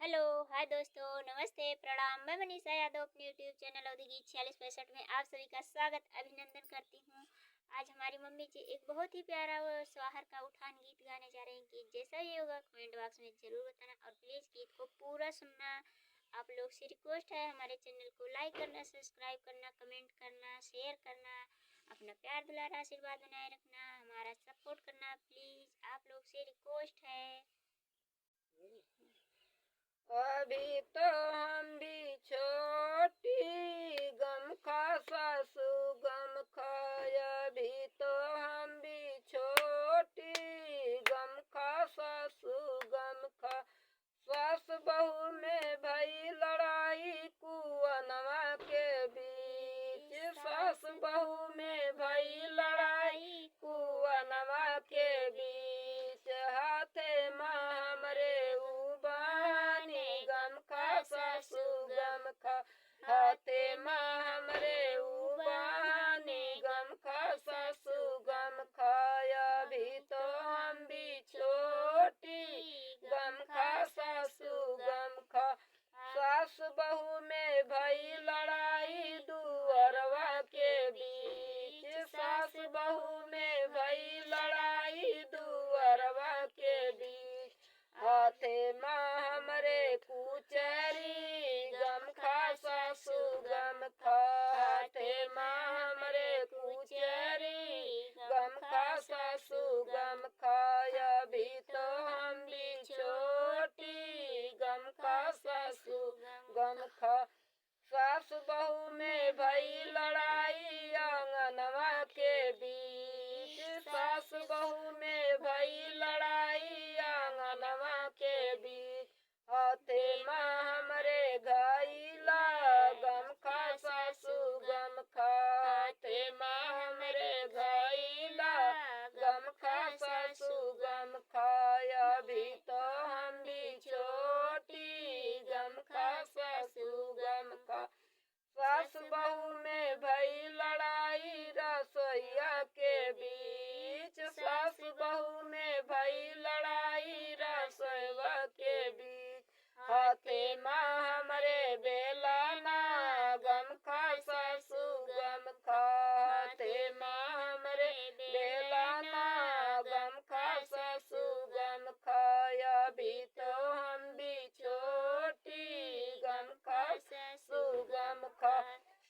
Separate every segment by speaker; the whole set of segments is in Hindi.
Speaker 1: हेलो, हाय दोस्तों, नमस्ते, प्रणाम। मैं मनीषा यादव अपने यूट्यूब चैनल अवधि गीत 4665 में आप सभी का स्वागत अभिनंदन करती हूँ। आज हमारी मम्मी जी एक बहुत ही प्यारा व स्वाहर का उठान गीत गाने जा रहे हैं। गीत जैसा ही होगा कमेंट बॉक्स में ज़रूर बताना और प्लीज़ गीत को पूरा सुनना। आप लोग से रिक्वेस्ट है हमारे चैनल को लाइक करना, सब्सक्राइब करना, कमेंट करना, शेयर करना, अपना प्यार दुलार आशीर्वाद बनाए रखना, हमारा सपोर्ट करना प्लीज़। आप लोग से रिक्वेस्ट है।
Speaker 2: अभी तो हम भी छोटी गम खा सासू गम खाय। अभी तो हम भी छोटी गम खा सासू गम खा। सास बहू में भई लड़ाई कुअनवा के बीच। सास बहू में भई लड़ाई कुअनवा के बीच। हाथे माँ हमरे उबानी गम खा सासू गम खा। हाथे माँ हमरे उबानी गम खा सासू गम खाया। भी तो हम भी छोटी गम खा सासू गम खा। सास बहू में भई लड़ाई दुअरवा के बीच। सास बहू में भई लड़ाई दुअरवा के बीच। हाथे माँ हमरे कुचरी गम खा सासू गम खा। हाथे माँ हमरे कुचरी गम खा सासू गम खाया। भी तो हम भी छोटी गम खा सासू गम खा। सास बहू में भई लड़ाई आंगनवा के बीच। सास बहू में भई लड़ाई आंगनवा के बीच। हाथे माँ हमरे घाईला गम खा सासू गम खा। हाथे माँ हमरे घाईला गम खा सासू गम खाया। भी तो हम भी छोटी गम खा सासू गम खा। सास बहू में भई लड़ाई रसोईया के बीच। सास बहू में भई लड़ाई रसोईया के बीच। हाथे माँ हमरे बेलाना गम खा सासू गम खा। हाथे माँ हमरे बेलाना गम खा सासू गम खाया। भी तो हम भी छोटी गम खा सासू गम खा।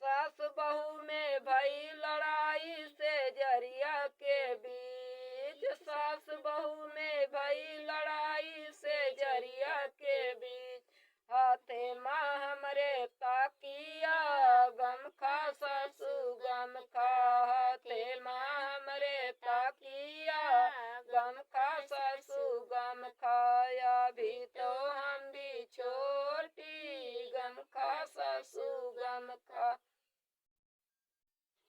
Speaker 2: सास बहू में भई लड़ाई से जरिया के बीच। सास बहू में भई लड़ाई से जरिया के बीच। हाथे माँ हमरे ताकिया गम खा सासू गम खा। हाथे माँ हमरे ताकिया गम खा सासू गम खाया। भी तो हम भी छोटी गम खा सासू गम खा।